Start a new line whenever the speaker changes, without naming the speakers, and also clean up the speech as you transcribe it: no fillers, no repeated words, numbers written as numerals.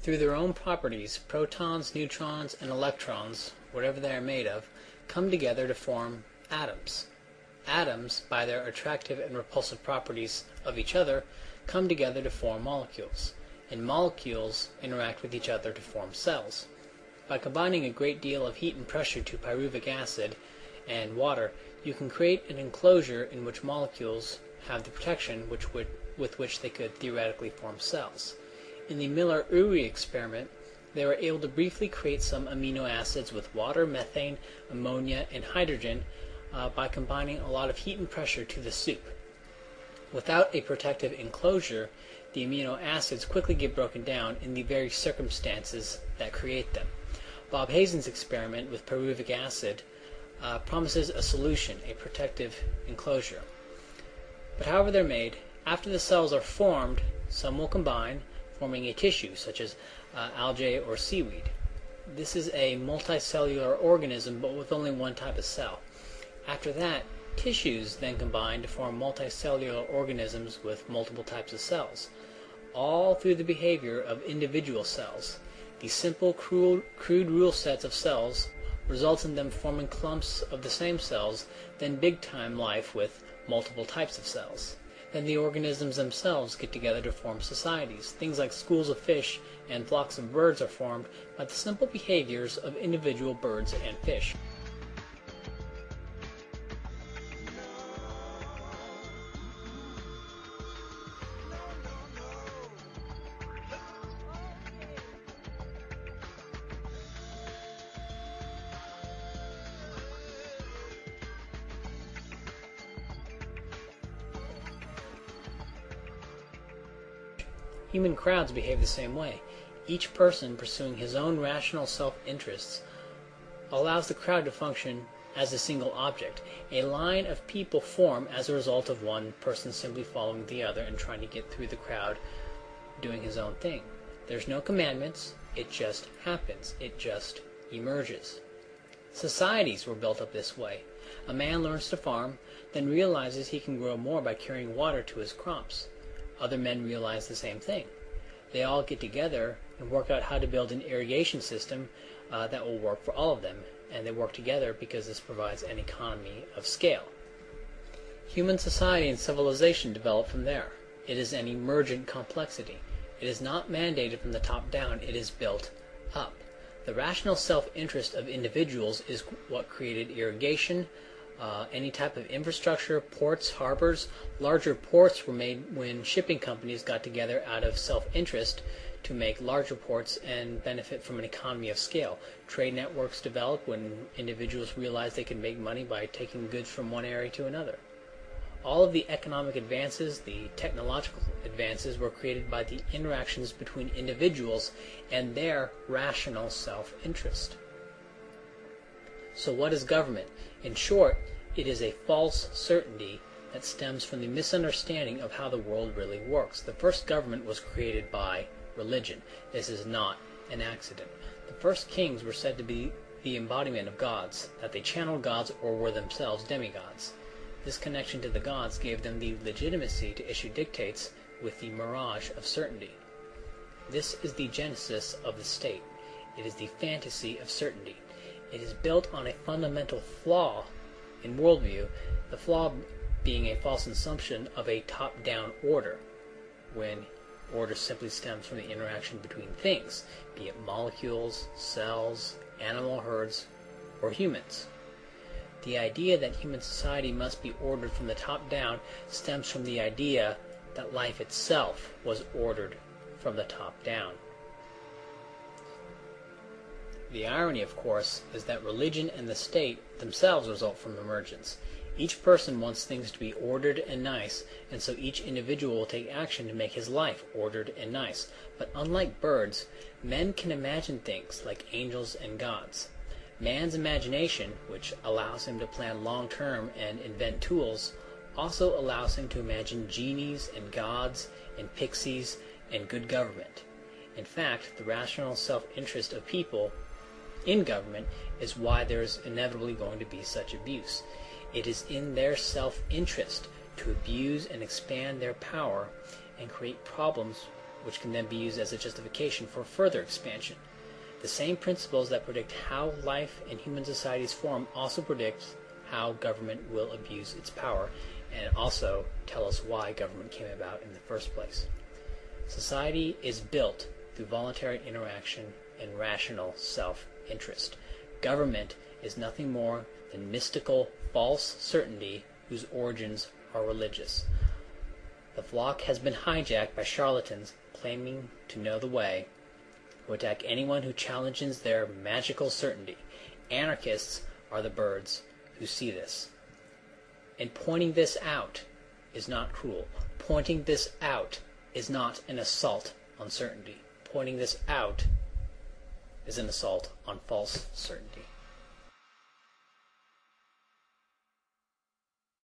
Through their own properties, protons, neutrons, and electrons, whatever they are made of, come together to form atoms. Atoms, by their attractive and repulsive properties of each other, come together to form molecules, and molecules interact with each other to form cells. By combining a great deal of heat and pressure to pyruvic acid and water, you can create an enclosure in which molecules have the protection with which they could theoretically form cells. In the Miller-Urey experiment, they were able to briefly create some amino acids with water, methane, ammonia, and hydrogen by combining a lot of heat and pressure to the soup. Without a protective enclosure, the amino acids quickly get broken down in the very circumstances that create them. Bob Hazen's experiment with pyruvic acid promises a solution, a protective enclosure. But however they're made, after the cells are formed, some will combine, forming a tissue, such as algae or seaweed. This is a multicellular organism, but with only one type of cell. After that, tissues then combine to form multicellular organisms with multiple types of cells, all through the behavior of individual cells. These simple, crude rule sets of cells results in them forming clumps of the same cells, then big-time life with multiple types of cells. Then the organisms themselves get together to form societies. Things like schools of fish and flocks of birds are formed by the simple behaviors of individual birds and fish. Human crowds behave the same way. Each person pursuing his own rational self-interests allows the crowd to function as a single object. A line of people form as a result of one person simply following the other and trying to get through the crowd doing his own thing. There's no commandments, it just happens, it just emerges. Societies were built up this way. A man learns to farm, then realizes he can grow more by carrying water to his crops. Other men realize the same thing. They all get together and work out how to build an irrigation system that will work for all of them, and they work together because this provides an economy of scale. Human society and civilization develop from there. It is an emergent complexity. It is not mandated from the top down, it is built up. The rational self-interest of individuals is what created irrigation, any type of infrastructure, ports, harbors. Larger ports were made when shipping companies got together out of self-interest to make larger ports and benefit from an economy of scale. Trade networks developed when individuals realized they could make money by taking goods from one area to another. All of the economic advances, the technological advances, were created by the interactions between individuals and their rational self-interest. So what is government? In short, it is a false certainty that stems from the misunderstanding of how the world really works. The first government was created by religion. This is not an accident. The first kings were said to be the embodiment of gods, that they channeled gods or were themselves demigods. This connection to the gods gave them the legitimacy to issue dictates with the mirage of certainty. This is the genesis of the state. It is the fantasy of certainty. It is built on a fundamental flaw in worldview, the flaw being a false assumption of a top-down order, when order simply stems from the interaction between things, be it molecules, cells, animal herds, or humans. The idea that human society must be ordered from the top down stems from the idea that life itself was ordered from the top down. The irony, of course, is that religion and the state themselves result from emergence. Each person wants things to be ordered and nice, and so each individual will take action to make his life ordered and nice. But unlike birds, men can imagine things like angels and gods. Man's imagination, which allows him to plan long-term and invent tools, also allows him to imagine genies and gods and pixies and good government. In fact, the rational self-interest of people in government is why there is inevitably going to be such abuse. It is in their self-interest to abuse and expand their power and create problems which can then be used as a justification for further expansion. The same principles that predict how life and human societies form also predict how government will abuse its power, and also tell us why government came about in the first place. Society is built through voluntary interaction and rational self-interest. Government is nothing more than mystical, false certainty whose origins are religious. The flock has been hijacked by charlatans claiming to know the way, who attack anyone who challenges their magical certainty. Anarchists are the birds who see this. And pointing this out is not cruel. Pointing this out is not an assault on certainty. Pointing this out is an assault on false certainty.